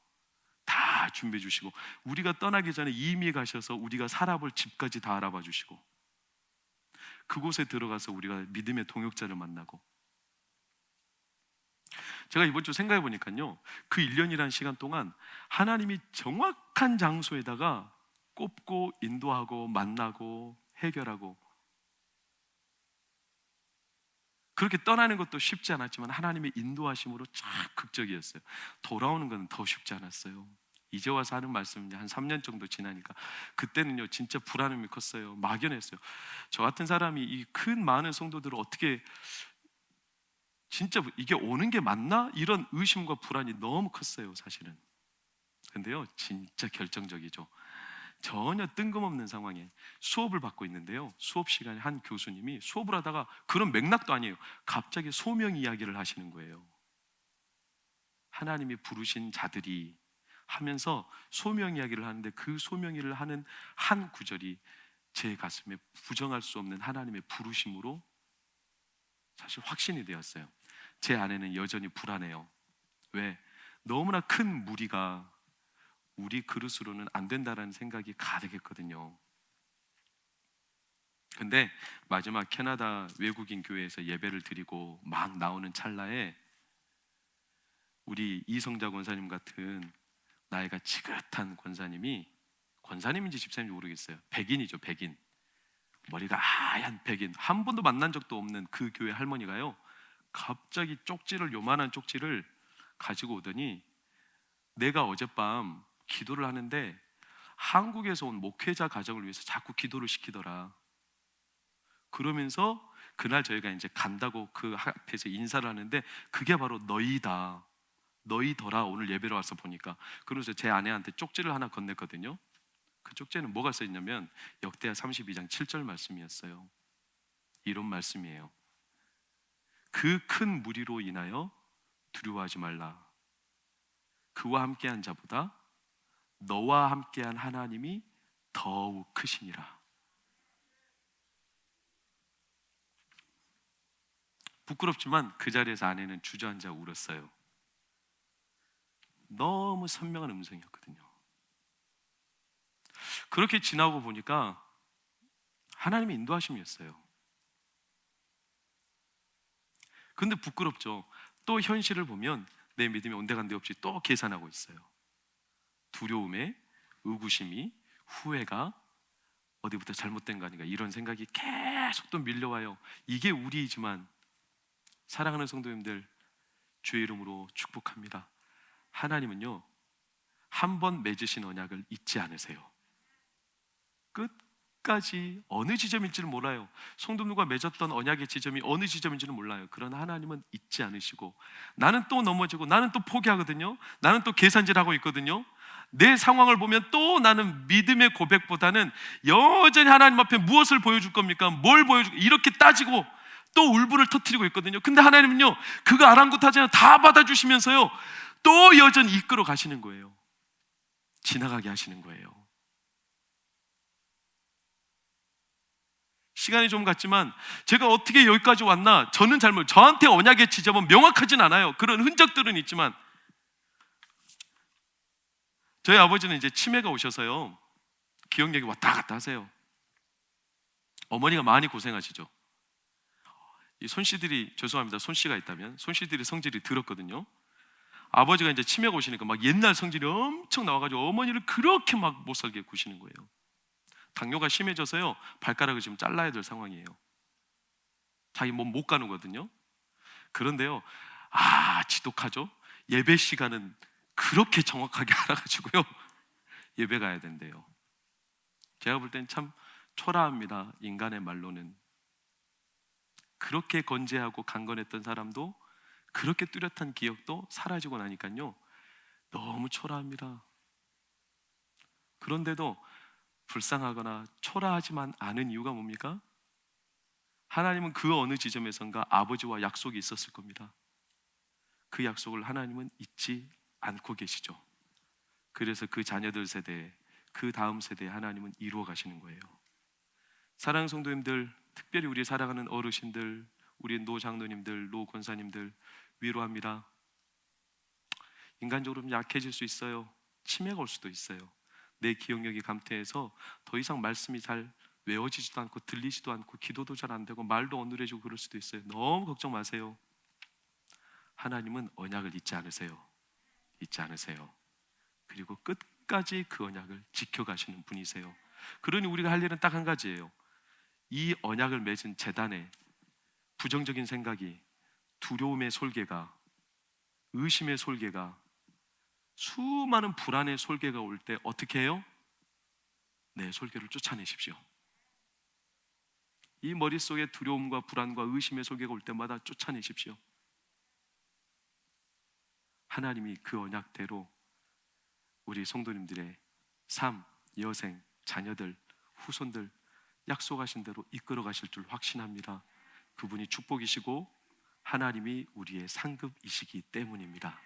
다 준비해 주시고, 우리가 떠나기 전에 이미 가셔서 우리가 살아볼 집까지 다 알아봐 주시고, 그곳에 들어가서 우리가 믿음의 동역자를 만나고. 제가 이번 주 생각해 보니까요, 그 1년이라는 시간 동안 하나님이 정확한 장소에다가 꼽고 인도하고 만나고 해결하고, 그렇게 떠나는 것도 쉽지 않았지만 하나님의 인도하심으로 참 극적이었어요. 돌아오는 건 더 쉽지 않았어요. 이제 와서 하는 말씀은 한 3년 정도 지나니까, 그때는요 진짜 불안함이 컸어요. 막연했어요. 저 같은 사람이 이 큰 많은 성도들을 어떻게, 진짜 이게 오는 게 맞나? 이런 의심과 불안이 너무 컸어요, 사실은. 근데요 진짜 결정적이죠. 전혀 뜬금없는 상황에 수업을 받고 있는데요, 수업 시간에 한 교수님이 수업을 하다가, 그런 맥락도 아니에요, 갑자기 소명 이야기를 하시는 거예요. 하나님이 부르신 자들이 하면서 소명 이야기를 하는데, 그 소명 일을 하는 한 구절이 제 가슴에 부정할 수 없는 하나님의 부르심으로 사실 확신이 되었어요. 제 안에는 여전히 불안해요. 왜? 너무나 큰 무리가 우리 그릇으로는 안 된다라는 생각이 가득했거든요. 근데 마지막 캐나다 외국인 교회에서 예배를 드리고 막 나오는 찰나에, 우리 이성자 권사님 같은 나이가 지긋한 권사님이, 권사님인지 집사님인지 모르겠어요. 백인이죠, 백인. 머리가 하얀 백인, 한 번도 만난 적도 없는 그 교회 할머니가요, 갑자기 쪽지를, 요만한 쪽지를 가지고 오더니, 내가 어젯밤 기도를 하는데 한국에서 온 목회자 가정을 위해서 자꾸 기도를 시키더라. 그러면서 그날 저희가 이제 간다고 그 앞에서 인사를 하는데, 그게 바로 너희다, 너희더라, 오늘 예배로 와서 보니까. 그러면서 제 아내한테 쪽지를 하나 건넸거든요. 그 쪽지에는 뭐가 써있냐면 역대하 32장 7절 말씀이었어요. 이런 말씀이에요. 그 큰 무리로 인하여 두려워하지 말라. 그와 함께한 자보다 너와 함께한 하나님이 더욱 크시니라. 부끄럽지만 그 자리에서 아내는 주저앉아 울었어요. 너무 선명한 음성이었거든요. 그렇게 지나고 보니까 하나님의 인도하심이었어요. 근데 부끄럽죠. 또 현실을 보면 내 믿음이 온데간데 없이 또 계산하고 있어요. 두려움에 의구심이, 후회가, 어디부터 잘못된 거 아닌가, 이런 생각이 계속 또 밀려와요. 이게 우리이지만 사랑하는 성도님들, 주의 이름으로 축복합니다. 하나님은요, 한 번 맺으신 언약을 잊지 않으세요. 끝까지 어느 지점일지는 몰라요. 성도들과 맺었던 언약의 지점이 어느 지점인지는 몰라요. 그러나 하나님은 잊지 않으시고, 나는 또 넘어지고, 나는 또 포기하거든요. 나는 또 계산질하고 있거든요. 내 상황을 보면 또 나는 믿음의 고백보다는 여전히 하나님 앞에 무엇을 보여줄 겁니까? 뭘 보여줄, 이렇게 따지고 또 울분을 터뜨리고 있거든요. 근데 하나님은요, 그거 아랑곳하지 않아 다 받아주시면서요, 또 여전히 이끌어 가시는 거예요. 지나가게 하시는 거예요. 시간이 좀 갔지만 제가 어떻게 여기까지 왔나 저는 잘 모르겠어요. 저한테 언약의 지점은 명확하진 않아요. 그런 흔적들은 있지만, 저희 아버지는 이제 치매가 오셔서요, 기억력이 왔다 갔다 하세요. 어머니가 많이 고생하시죠. 이 손씨들이, 죄송합니다, 손씨가 있다면 손씨들이 성질이 들었거든요. 아버지가 이제 치매가 오시니까 막 옛날 성질이 엄청 나와가지고 어머니를 그렇게 막 못살게 구시는 거예요. 당뇨가 심해져서요, 발가락을 지금 잘라야 될 상황이에요. 자기 몸 못 가누거든요. 그런데요, 지독하죠. 예배 시간은 그렇게 정확하게 알아가지고요, 예배 가야 된대요. 제가 볼 땐 참 초라합니다. 인간의 말로는. 그렇게 건재하고 강건했던 사람도, 그렇게 뚜렷한 기억도 사라지고 나니까요, 너무 초라합니다. 그런데도 불쌍하거나 초라하지만 않은 이유가 뭡니까? 하나님은 그 어느 지점에선가 아버지와 약속이 있었을 겁니다. 그 약속을 하나님은 잊지 않고 계시죠. 그래서 그 자녀들 세대, 그 다음 세대에 하나님은 이루어 가시는 거예요. 사랑하는 성도님들, 특별히 우리 사랑하는 어르신들, 우리 노 장로님들, 노 권사님들 위로합니다. 인간적으로 좀 약해질 수 있어요. 치매가 올 수도 있어요. 내 기억력이 감퇴해서 더 이상 말씀이 잘 외워지지도 않고 들리지도 않고 기도도 잘 안 되고 말도 어눌해지고 그럴 수도 있어요. 너무 걱정 마세요. 하나님은 언약을 잊지 않으세요. 잊지 않으세요. 그리고 끝까지 그 언약을 지켜가시는 분이세요. 그러니 우리가 할 일은 딱 한 가지예요. 이 언약을 맺은 제단에 부정적인 생각이, 두려움의 솔개가, 의심의 솔개가, 수많은 불안의 솔개가 올 때 어떻게 해요? 내 솔개를 쫓아내십시오. 이 머릿속에 두려움과 불안과 의심의 솔개가 올 때마다 쫓아내십시오. 하나님이 그 언약대로 우리 성도님들의 삶, 여생, 자녀들, 후손들 약속하신 대로 이끌어 가실 줄 확신합니다. 그분이 축복이시고 하나님이 우리의 상급이시기 때문입니다.